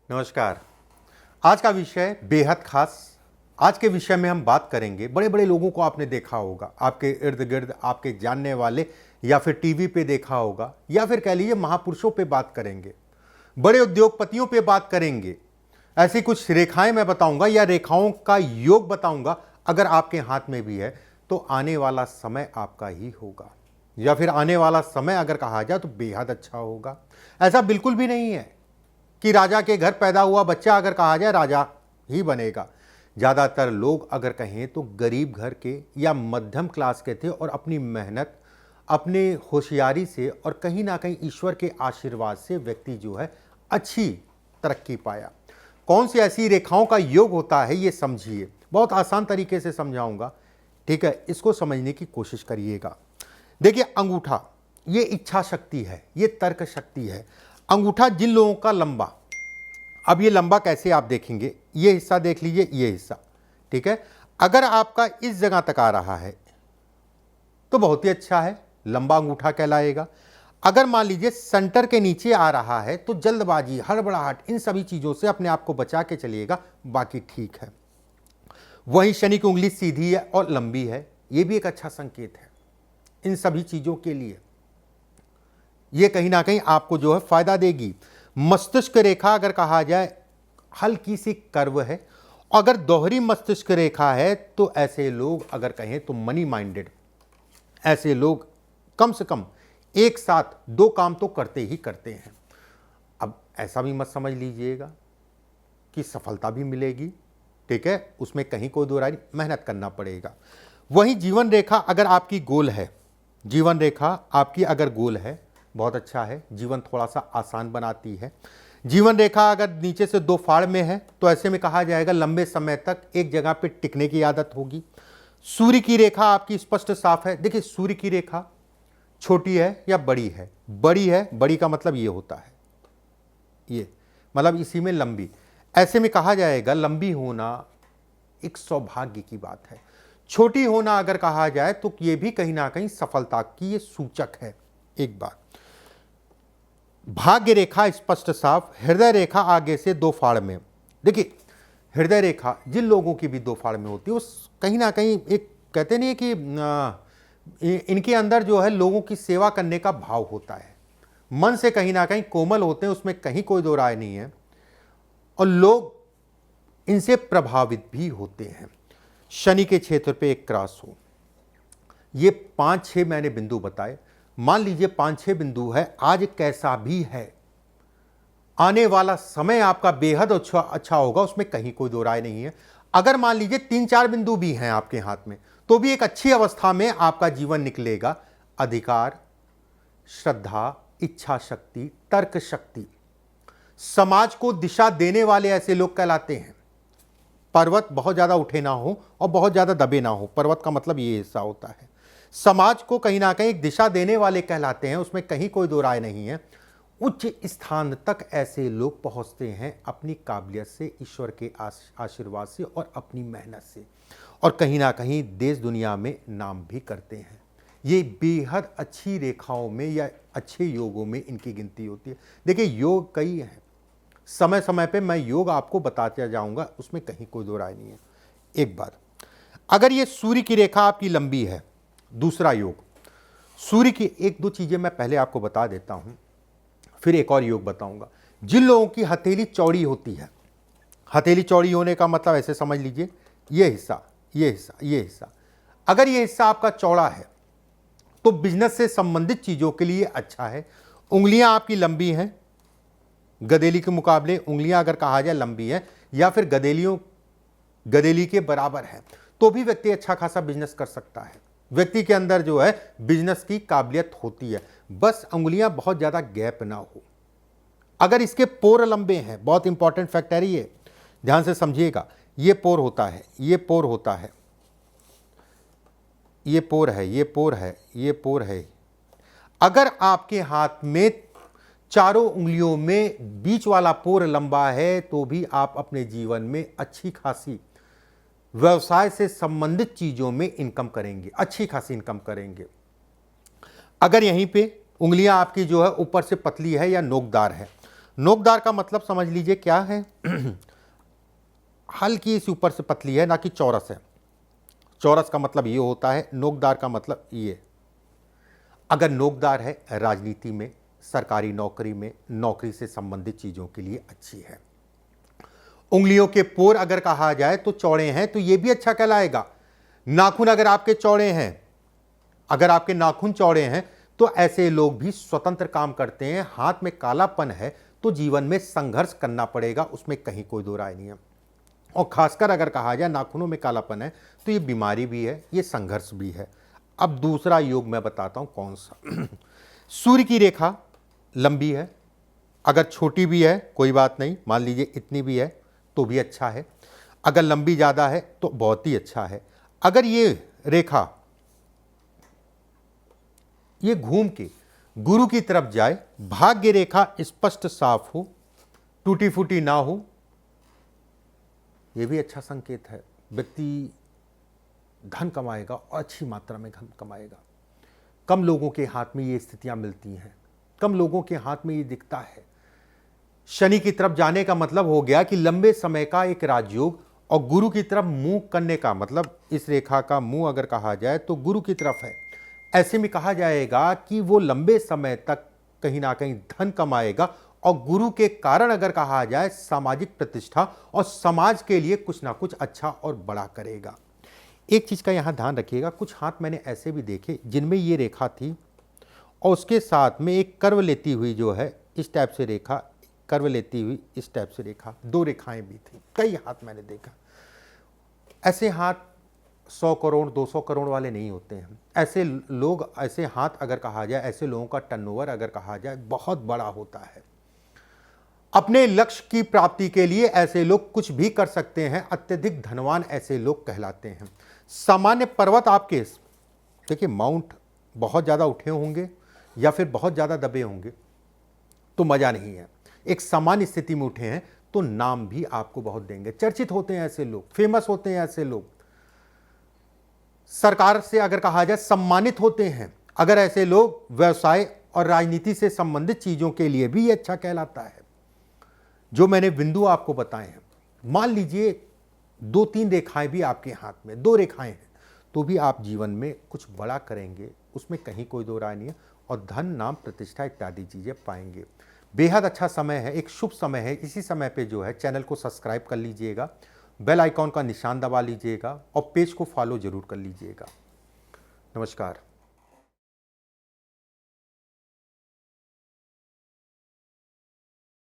नमस्कार। आज का विषय बेहद खास। आज के विषय में हम बात करेंगे, बड़े बड़े लोगों को आपने देखा होगा, आपके इर्द गिर्द, आपके जानने वाले, या फिर टीवी पे देखा होगा, या फिर कह लीजिए महापुरुषों पे बात करेंगे, बड़े उद्योगपतियों पे बात करेंगे। ऐसी कुछ रेखाएं मैं बताऊंगा या रेखाओं का योग बताऊंगा। अगर आपके हाथ में भी है तो आने वाला समय आपका ही होगा, या फिर आने वाला समय अगर कहा जाए तो बेहद अच्छा होगा। ऐसा बिल्कुल भी नहीं है कि राजा के घर पैदा हुआ बच्चा अगर कहा जाए राजा ही बनेगा। ज़्यादातर लोग अगर कहें तो गरीब घर के या मध्यम क्लास के थे और अपनी मेहनत, अपने होशियारी से और कहीं ना कहीं ईश्वर के आशीर्वाद से व्यक्ति जो है अच्छी तरक्की पाया। कौन सी ऐसी रेखाओं का योग होता है ये समझिए। बहुत आसान तरीके से समझाऊंगा, ठीक है? इसको समझने की कोशिश करिएगा। देखिए, अंगूठा ये इच्छा शक्ति है, ये तर्क शक्ति है। अंगूठा जिन लोगों का लंबा, अब ये लंबा कैसे आप देखेंगे, ये हिस्सा देख लीजिए, ये हिस्सा, ठीक है? अगर आपका इस जगह तक आ रहा है तो बहुत ही अच्छा है, लंबा अंगूठा कहलाएगा। अगर मान लीजिए सेंटर के नीचे आ रहा है तो जल्दबाजी, हड़बड़ाहट, इन सभी चीजों से अपने आप को बचा के चलिएगा, बाकी ठीक है। वहीं शनि की उंगली सीधी है और लंबी है, ये भी एक अच्छा संकेत है इन सभी चीजों के लिए। ये कहीं ना कहीं आपको जो है फायदा देगी। मस्तिष्क रेखा अगर कहा जाए हल्की सी कर्व है, अगर दोहरी मस्तिष्क रेखा है तो ऐसे लोग अगर कहें तो मनी माइंडेड, ऐसे लोग कम से कम एक साथ दो काम तो करते ही करते हैं। अब ऐसा भी मत समझ लीजिएगा कि सफलता भी मिलेगी, ठीक है? उसमें कहीं कोई दो राय नहीं, मेहनत करना पड़ेगा। वहीं जीवन रेखा अगर आपकी गोल है, जीवन रेखा आपकी अगर गोल है, बहुत अच्छा है, जीवन थोड़ा सा आसान बनाती है। जीवन रेखा अगर नीचे से दो फाड़ में है तो ऐसे में कहा जाएगा लंबे समय तक एक जगह पे टिकने की आदत होगी। सूर्य की रेखा आपकी स्पष्ट साफ है। देखिए, सूर्य की रेखा छोटी है या बड़ी है? बड़ी है, बड़ी का मतलब ये होता है, ये मतलब इसी में लंबी। ऐसे में कहा जाएगा लंबी होना एक सौभाग्य की बात है। छोटी होना अगर कहा जाए तो ये भी कहीं ना कहीं सफलता की ये सूचक है। एक बात, भाग्य रेखा स्पष्ट साफ, हृदय रेखा आगे से दो फाड़ में। देखिए, हृदय रेखा जिन लोगों की भी दो फाड़ में होती है, उस कहीं ना कहीं एक कहते नहीं है कि इनके अंदर जो है लोगों की सेवा करने का भाव होता है। मन से कहीं ना कहीं कोमल होते हैं, उसमें कहीं कोई दो राय नहीं है, और लोग इनसे प्रभावित भी होते हैं। शनि के क्षेत्र पे एक क्रॉस हो, ये 5-6 मैंने बिंदु बताए, मान लीजिए 5-6 बिंदु है, आज कैसा भी है, आने वाला समय आपका बेहद अच्छा होगा, उसमें कहीं कोई दो राय नहीं है। अगर मान लीजिए 3-4 बिंदु भी हैं आपके हाथ में तो भी एक अच्छी अवस्था में आपका जीवन निकलेगा। अधिकार, श्रद्धा, इच्छा शक्ति, तर्क शक्ति, समाज को दिशा देने वाले ऐसे लोग कहलाते हैं। पर्वत बहुत ज्यादा उठे ना हो और बहुत ज्यादा दबे ना हो, पर्वत का मतलब ये हिस्सा होता है। समाज को कहीं ना कहीं एक दिशा देने वाले कहलाते हैं, उसमें कहीं कोई दो राय नहीं है। उच्च स्थान तक ऐसे लोग पहुंचते हैं अपनी काबिलियत से, ईश्वर के आशीर्वाद से और अपनी मेहनत से, और कहीं ना कहीं देश दुनिया में नाम भी करते हैं। ये बेहद अच्छी रेखाओं में या अच्छे योगों में इनकी गिनती होती है। देखिए, योग कई हैं, समय समय पे मैं योग आपको बताते जाऊंगा, उसमें कहीं कोई दो राय नहीं है। एक बात, अगर ये सूर्य की रेखा आपकी लंबी है, दूसरा योग सूर्य की, एक दो चीजें मैं पहले आपको बता देता हूं, फिर एक और योग बताऊंगा। जिन लोगों की हथेली चौड़ी होती है, हथेली चौड़ी होने का मतलब ऐसे समझ लीजिए, ये हिस्सा, ये हिस्सा, ये हिस्सा, अगर ये हिस्सा आपका चौड़ा है तो बिजनेस से संबंधित चीजों के लिए अच्छा है। उंगलियां आपकी लंबी हैं, गदेली के मुकाबले उंगलियां अगर कहा जाए लंबी है, या फिर गदेली के बराबर है, तो भी व्यक्ति अच्छा खासा बिजनेस कर सकता है। व्यक्ति के अंदर जो है बिजनेस की काबिलियत होती है, बस उंगलियां बहुत ज्यादा गैप ना हो। अगर इसके पोर लंबे हैं, बहुत इंपॉर्टेंट फैक्टर है ये, ध्यान से समझिएगा, ये पोर होता है, ये पोर होता है, ये पोर है, ये पोर है, ये पोर है। अगर आपके हाथ में चारों उंगलियों में बीच वाला पोर लंबा है तो भी आप अपने जीवन में अच्छी खासी व्यवसाय से संबंधित चीजों में इनकम करेंगे, अच्छी खासी इनकम करेंगे। अगर यहीं पे उंगलियां आपकी जो है ऊपर से पतली है या नोकदार है नोकदार का मतलब समझ लीजिए क्या है। हल्की सी ऊपर से पतली है, ना कि चौरस है। चौरस का मतलब ये होता है, नोकदार का मतलब ये। अगर नोकदार है, राजनीति में, सरकारी नौकरी में, नौकरी से संबंधित चीजों के लिए अच्छी है। उंगलियों के पोर अगर कहा जाए तो चौड़े हैं तो यह भी अच्छा कहलाएगा। नाखून अगर आपके चौड़े हैं, अगर आपके नाखून चौड़े हैं तो ऐसे लोग भी स्वतंत्र काम करते हैं। हाथ में कालापन है तो जीवन में संघर्ष करना पड़ेगा, उसमें कहीं कोई दो राय नहीं है। और खासकर अगर कहा जाए नाखूनों में कालापन है तो ये बीमारी भी है, ये संघर्ष भी है। अब दूसरा योग मैं बताता हूं कौन सा। सूर्य की रेखा लंबी है, अगर छोटी भी है कोई बात नहीं, मान लीजिए इतनी भी है तो भी अच्छा है। अगर लंबी ज़्यादा है तो बहुत ही अच्छा है। अगर ये रेखा ये घूम के गुरु की तरफ जाए, भाग्य रेखा स्पष्ट साफ हो, टूटी फूटी ना हो, यह भी अच्छा संकेत है। व्यक्ति धन कमाएगा और अच्छी मात्रा में धन कमाएगा। कम लोगों के हाथ में ये स्थितियां मिलती हैं, कम लोगों के हाथ में ये दिखता है। शनि की तरफ जाने का मतलब हो गया कि लंबे समय का एक राजयोग, और गुरु की तरफ मुंह करने का मतलब, इस रेखा का मुंह अगर कहा जाए तो गुरु की तरफ है। ऐसे में कहा जाएगा कि वो लंबे समय तक कहीं ना कहीं धन कमाएगा, और गुरु के कारण अगर कहा जाए सामाजिक प्रतिष्ठा और समाज के लिए कुछ ना कुछ अच्छा और बड़ा करेगा। एक चीज का यहां ध्यान रखिएगा, कुछ हाथ मैंने ऐसे भी देखे जिनमें ये रेखा थी और उसके साथ में एक कर्व लेती हुई जो है इस टाइप से रेखा, कर्व लेती हुई इस टाइप से रेखा, दो रेखाएं भी थी। कई हाथ मैंने देखा। ऐसे हाथ 100 करोड़ 200 करोड़ वाले नहीं होते हैं। ऐसे लोग, ऐसे हाथ अगर कहा जाए, ऐसे लोगों का टर्नओवर अगर कहा जाए बहुत बड़ा होता है। अपने लक्ष्य की प्राप्ति के लिए ऐसे लोग कुछ भी कर सकते हैं। अत्यधिक धनवान ऐसे लोग कहलाते हैं। सामान्य पर्वत आपके, देखिए माउंट बहुत ज़्यादा उठे होंगे या फिर बहुत ज़्यादा दबे होंगे तो मज़ा नहीं है। एक सामान्य स्थिति में उठे हैं तो नाम भी आपको बहुत देंगे। चर्चित होते हैं ऐसे लोग, फेमस होते हैं ऐसे लोग, सरकार से अगर कहा जाए सम्मानित होते हैं। अगर ऐसे लोग व्यवसाय और राजनीति से संबंधित चीज़ों के लिए भी ये अच्छा कहलाता है। जो मैंने बिंदु आपको बताए हैं, मान लीजिए 2-3 रेखाएं भी आपके हाथ में, 2 रेखाएं हैं, तो भी आप जीवन में कुछ बड़ा करेंगे, उसमें कहीं कोई दो राय नहीं है। और धन, नाम, प्रतिष्ठा इत्यादि चीज़ें पाएंगे। बेहद अच्छा समय है, एक शुभ समय है। इसी समय पे जो है चैनल को सब्सक्राइब कर लीजिएगा, बेल आइकॉन का निशान दबा लीजिएगा और पेज को फॉलो जरूर कर लीजिएगा। नमस्कार।